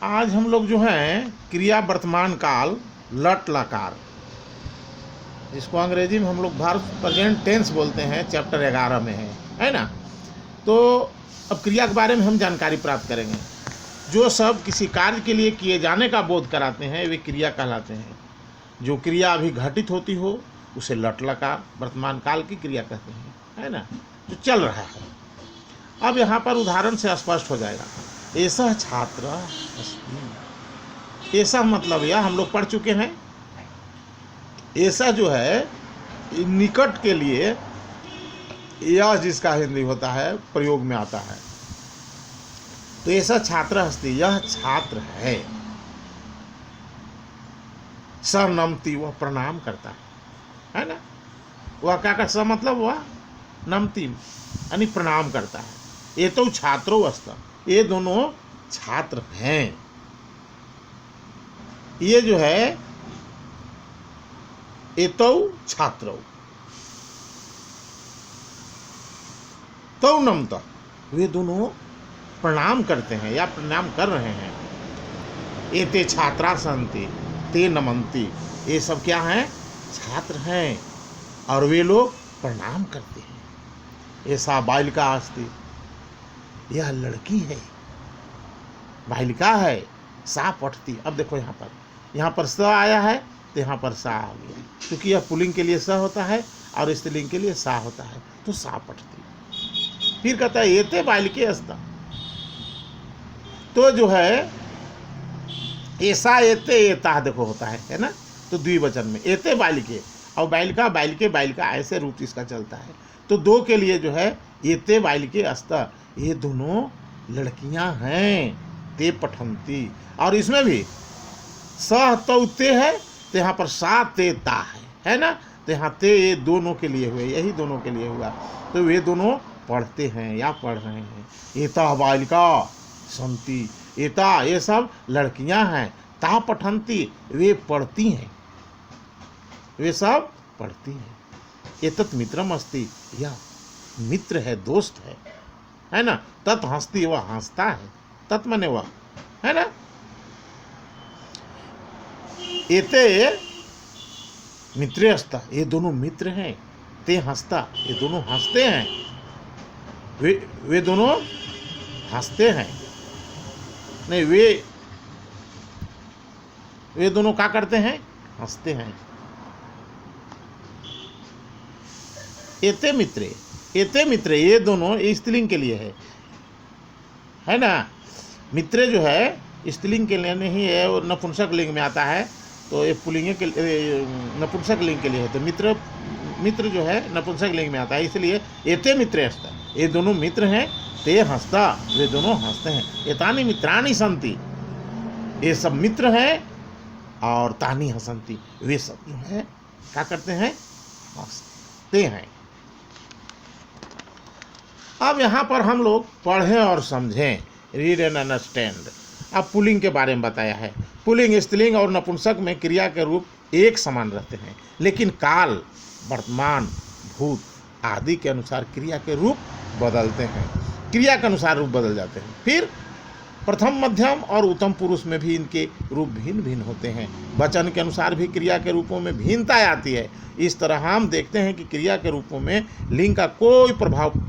आज हम लोग जो हैं क्रिया वर्तमान काल लट लकार, जिसको अंग्रेजी में हम लोग वर्ब प्रेजेंट टेंस बोलते हैं, चैप्टर 11 में है ना। तो अब क्रिया के बारे में हम जानकारी प्राप्त करेंगे। जो सब किसी कार्य के लिए किए जाने का बोध कराते हैं वे क्रिया कहलाते हैं। जो क्रिया अभी घटित होती हो उसे लट लकार वर्तमान काल की क्रिया कहते हैं, है ना, जो चल रहा है। अब यहाँ पर उदाहरण से स्पष्ट हो जाएगा। ऐसा छात्र अस्ति, ऐसा मतलब यह हम लोग पढ़ चुके हैं। ऐसा जो है निकट के लिए यह जिसका हिंदी होता है प्रयोग में आता है। तो ऐसा छात्र अस्ति, यह छात्र है। स नमति, वह प्रणाम करता है ना। वह क्या कर, स मतलब वह, नमति यानी प्रणाम करता है। ये तो छात्रो अस्त, ये दोनों छात्र हैं। ये जो है ये तो छात्रो, तो नमता, वे दोनों प्रणाम करते हैं या प्रणाम कर रहे हैं। एते छात्रा संति ते नमंती, ये सब क्या हैं, छात्र हैं और वे लोग प्रणाम करते हैं। ऐसा बालिका अस्ति, यह लड़की है, बालिका है। सा पठती, अब देखो यहाँ पर स आया है तो यहाँ पर सा आ गया, क्योंकि यह पुल्लिंग के लिए स होता है और स्त्रीलिंग के लिए सा होता है, तो सा पठती। फिर कहता है एते बालिके अस्ता, तो जो है ऐसा एते एता देखो होता है ना, तो द्विवचन में एते बालिके और बालिका बालिके बालिका ऐसे रूप इसका चलता है। तो दो के लिए जो है एते बालिके अस्ता, ये दोनों लड़कियां हैं। ते पठंती, और इसमें भी सह तो ते है तो यहाँ पर सा ते ता है ना। तो यहाँ ते ये दोनों के लिए हुए, यही दोनों के लिए हुआ। तो वे दोनों पढ़ते हैं या पढ़ रहे हैं। एता बालिका संति, एता ये सब लड़कियां हैं। ता पठंती, वे पढ़ती हैं, वे सब पढ़ती हैं। एतत् मित्रम अस्ति, यह मित्र है, दोस्त है ना। तत् हंसती, वह हंसता है। तत् मने वह, है ना। एते मित्रे हंसता, ये दोनों मित्र हैं। ते हंसता, ये दोनों हंसते हैं। वे दोनों हंसते हैं, नहीं वे दोनों क्या करते हैं, हंसते हैं। एते मित्रे, एते मित्रे, ये दोनों स्त्रीलिंग के लिए है ना। मित्रे जो है स्त्रीलिंग के लिए नहीं है, वो नपुंसक लिंग में आता है, तो ये पुल्लिंग के नपुंसक लिंग के लिए है। तो मित्र जो है नपुंसक लिंग में आता है, इसलिए एते मित्रे हंसता, ये दोनों मित्र हैं। ते हंसता, वे दोनों हंसते हैं। एतानि मित्राणि संति, ये सब मित्र हैं। और तानि हसंती, वे सब जो है क्या करते हैं, हंसते हैं। अब यहाँ पर हम लोग पढ़ें और समझें, रीड एंड अंडरस्टैंड। अब पुल्लिंग के बारे में बताया है। पुल्लिंग, स्त्रीलिंग और नपुंसक में क्रिया के रूप एक समान रहते हैं, लेकिन काल, वर्तमान, भूत आदि के अनुसार क्रिया के रूप बदलते हैं। क्रिया के अनुसार रूप बदल जाते हैं। फिर प्रथम, मध्यम और उत्तम पुरुष में भी इनके रूप भिन्न भिन्न होते हैं। वचन के अनुसार भी क्रिया के रूपों में भिन्नता आती है। इस तरह हम देखते हैं कि क्रिया के रूपों में लिंग का कोई प्रभाव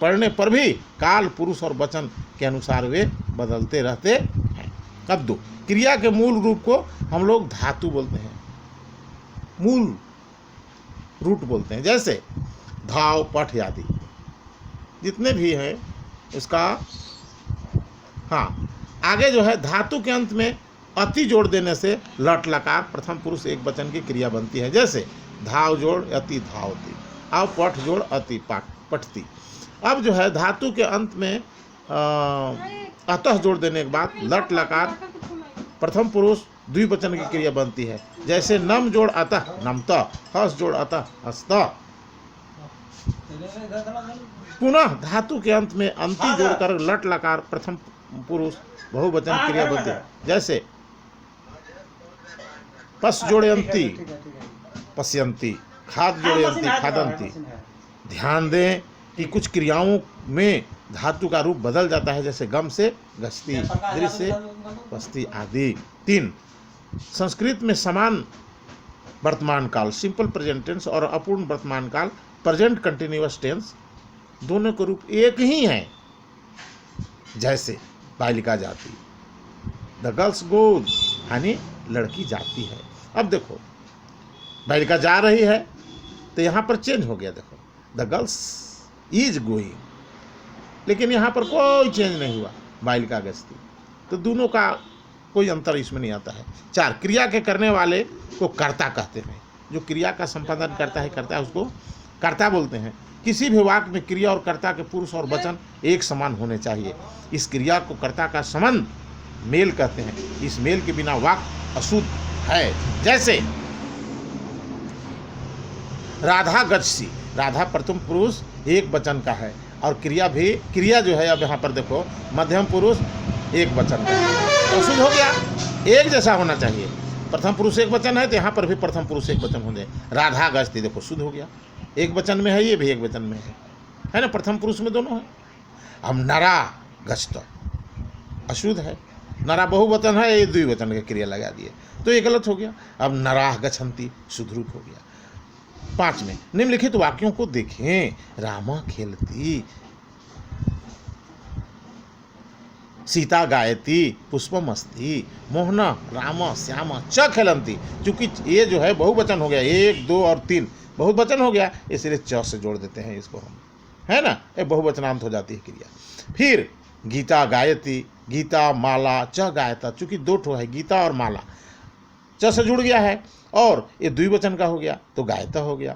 पड़ने पर भी काल, पुरुष और वचन के अनुसार वे बदलते रहते हैं। अब दो, क्रिया के मूल रूप को हम लोग धातु बोलते हैं, मूल रूट बोलते हैं। जैसे धाव, पठ आदि जितने भी हैं उसका, हाँ, आगे जो है धातु के अंत में अति जोड़ देने से लट लकार प्रथम पुरुष एक वचन की क्रिया बनती है। जैसे धाव जोड़ अति धावती, अब पठ जोड़ अति पठती। अब जो है धातु के अंत में अतः जोड़ देने के बाद लट लकार प्रथम पुरुष द्विवचन की क्रिया बनती है। जैसे नम जोड़ अतः नमता, हस जोड़ अतः हसता। पुनः धातु के अंत में अंति जोड़कर लट लकार प्रथम पुरुष बहुवचन क्रिया बनती है। जैसे पस जोड़े अंति पश्यंती, खाद जोड़े अंति खादंती। ध्यान दें कि कुछ क्रियाओं में धातु का रूप बदल जाता है, जैसे गम से गश्ती, दृश्य से बस्ती आदि। 3, संस्कृत में समान वर्तमान काल सिंपल प्रेजेंट टेंस और अपूर्ण वर्तमान काल प्रेजेंट कंटिन्यूअस टेंस दोनों के रूप एक ही हैं। जैसे बालिका जाती, द गर्ल्स गोज, यानी लड़की जाती है। अब देखो बालिका जा रही है तो यहाँ पर चेंज हो गया, देखो द गर्ल्स इज गोइंग, लेकिन यहाँ पर कोई चेंज नहीं हुआ, बालिका गश्ती। तो दोनों का कोई अंतर इसमें नहीं आता है। 4, क्रिया के करने वाले को कर्ता कहते हैं। जो क्रिया का संपादन करता है उसको कर्ता बोलते हैं। किसी भी वाक्य में क्रिया और कर्ता के पुरुष और वचन एक समान होने चाहिए। इस क्रिया को कर्ता का संबंध मेल कहते हैं। इस मेल के बिना वाक्य अशुद्ध है। जैसे राधा गच्छति, राधा प्रथम पुरुष एक वचन का है और क्रिया जो है, अब यहाँ पर देखो मध्यम पुरुष एक वचन का है, तो शुद्ध हो गया। एक जैसा होना चाहिए, प्रथम पुरुष एक वचन है तो यहाँ पर भी प्रथम पुरुष एक वचन हो जाए। राधा गच्छति, देखो शुद्ध हो गया, एक वचन में है, ये भी एक वचन में है ना, प्रथम पुरुष में दोनों है। अब नरा गच्छत अशुद्ध है, नरा बहुवचन है, ये द्विवचन के क्रिया लगा दिए तो ये गलत हो गया। अब नराह गच्छन्ति शुद्ध रूप हो गया। 5 में निम्नलिखित वाक्यों को देखें। रामा खेलती, सीता गायती, पुष्पम अस्ति, मोहना रामा श्यामा च खेलंती। चूंकि ये जो है बहुवचन हो गया, 1, 2 और 3 बहुवचन हो गया, इसलिए च से जोड़ देते हैं इसको हम, है ना, ये बहुवचनांत हो जाती है क्रिया। फिर गीता गायती, गीता माला च गायता, चूंकि 2 ठो है गीता और माला, च से जुड़ गया है और ये द्विवचन का हो गया तो गायता हो गया।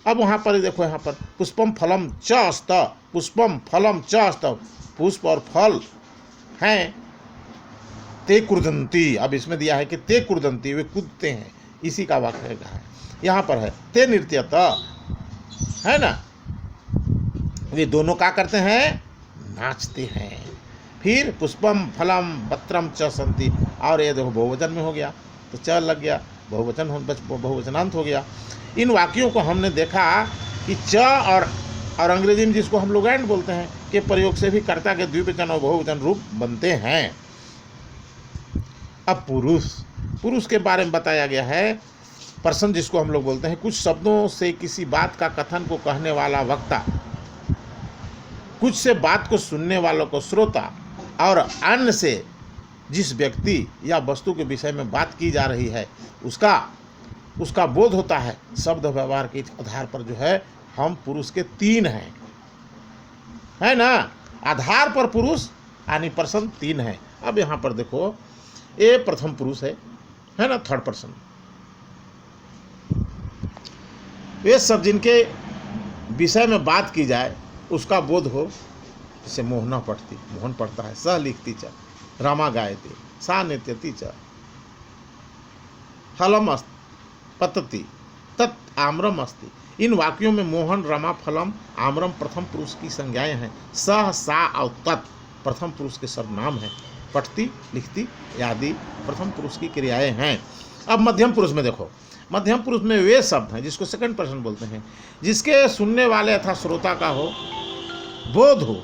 अब वहाँ पर देखो, यहाँ पर पुष्पम फलम च अस्त, पुष्पम फलम च अस्त, पुष्प और फल हैं। ते कुर्दंती, अब इसमें दिया है कि ते कुर्दंती, वे कूदते हैं, इसी का वाक्य है। यहाँ पर है ते नृत्यत, है ना, वे दोनों क्या करते हैं, नाचते हैं। फिर पुष्पम फलम पत्रम च संति, और ये देखो बहुवचन में हो गया तो च लग गया, बहुवचनांत हो गया। इन वाक्यों को हमने देखा कि च और अंग्रेजी में जिसको हम लोग एंड बोलते हैं के प्रयोग से भी कर्ता के द्विवचन और बहुवचन रूप बनते हैं। अब पुरुष के बारे में बताया गया है। पर्सन जिसको हम लोग बोलते हैं, कुछ शब्दों से किसी बात का कथन को कहने वाला वक्ता, कुछ से बात को सुनने वालों को श्रोता, और अन्य से जिस व्यक्ति या वस्तु के विषय में बात की जा रही है उसका बोध होता है। शब्द व्यवहार के आधार पर जो है हम पुरुष के 3 हैं, है ना, आधार पर पुरुष यानी पर्सन 3 है। अब यहाँ पर देखो ये प्रथम पुरुष है ना, थर्ड पर्सन। वे सब जिनके विषय में बात की जाए उसका बोध हो, जैसे मोहना पढ़ती, मोहन पढ़ता है, सह लिखती च, रामा गायती, सा नृत्यति च, फलम पतति, तत् आम्रम अस्ति। इन वाक्यों में मोहन, रमा, फलम, आम्रम प्रथम पुरुष की संज्ञाएं हैं। सह, सा और तत् प्रथम पुरुष के सर्वनाम हैं। पढ़ती, लिखती आदि प्रथम पुरुष की क्रियाएं हैं। अब मध्यम पुरुष में देखो, मध्यम पुरुष में वे शब्द हैं जिसको सेकंड पर्सन बोलते हैं, जिसके सुनने वाले अथवा श्रोता का हो बोध हो,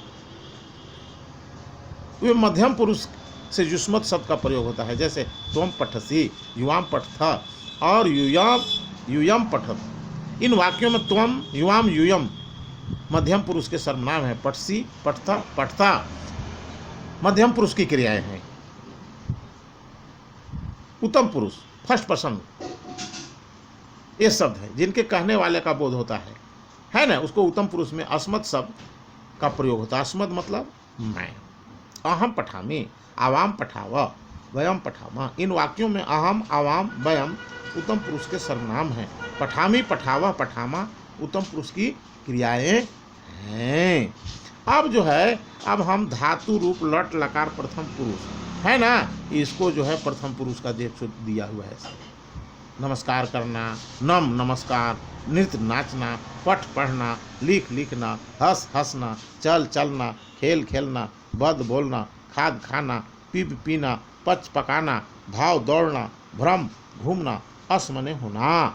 वे मध्यम पुरुष से युष्मत शब्द का प्रयोग होता है। जैसे त्वम पठसी, युवाम पठथ और यूयम पठत। इन वाक्यों में त्वम, युवाम, यूयम मध्यम पुरुष के सर्वनाम है। पठसी, पठथ, पठता मध्यम पुरुष की क्रियाएं हैं। उत्तम पुरुष फर्स्ट पर्सन ये शब्द है जिनके कहने वाले का बोध होता है ना, उसको उत्तम पुरुष में अस्मत् शब्द का प्रयोग होता है। अस्मत् मतलब मैं। अहम पठामी, आवाम पठाव, वयम पठामा। इन वाक्यों में अहम, आवाम, वयम उत्तम पुरुष के सर्वनाम हैं। पठामी, पठावा, पठामा उत्तम पुरुष की क्रियाएं हैं। अब जो है, अब हम धातु रूप लट लकार प्रथम पुरुष है ना, इसको जो है प्रथम पुरुष का दिया हुआ है। नमस्कार करना, नम नमस्कार, नृत्य नाचना, पठ पढ़ना, लिख लिखना, हंस हंसना, चल चलना, खेल खेलना, बद बोलना, खाद खाना, पीप पीना, पच पकाना, भाव दौड़ना, भ्रम घूमना, असमने होना।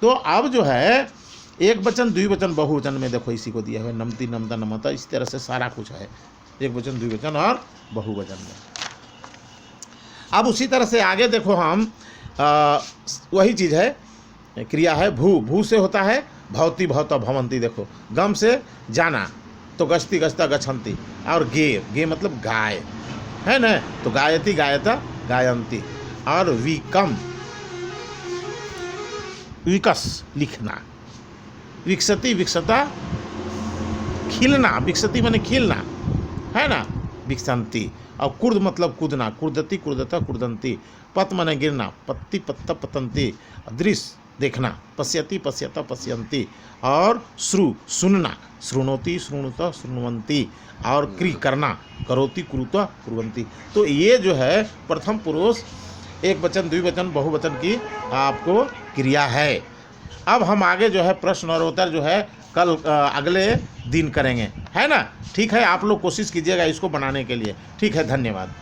तो अब जो है एक वचन, द्विवचन, बहुवचन में देखो इसी को दिया हुआ है। नमती, नमता, नमता, इस तरह से सारा कुछ है। एक वचन, द्विवचन और बहुवचन में। अब उसी तरह से आगे देखो हम वही चीज़ है, क्रिया है भू। भू से होता है भवती भवता भवंती। देखो गम से जाना तो गश्ती गश्ता गच्छन्ति, और गे मतलब गाय है ना, तो गायती गायता गायंती। और विकम विकस लिखना, विकसति विकसता खिलना, विकसति माने खिलना है ना, विकसंती। और कुर्द मतलब कूदना, कुर्दती कुर्दता कुर्दंती। पत माने गिरना, पत्ती पत्ता पतंती। दृश्य देखना, पश्यति पश्यता पश्यंती। और श्रु सुनना, श्रृणोति श्रृणुता श्रृण्वन्ति। और क्री करना, करोति कुरुता कुर्वन्ति। तो ये जो है प्रथम पुरुष एक वचन द्विवचन बहुवचन की आपको क्रिया है। अब हम आगे जो है प्रश्न और उत्तर जो है कल अगले दिन करेंगे, है ना। ठीक है, आप लोग कोशिश कीजिएगा इसको बनाने के लिए। ठीक है, धन्यवाद।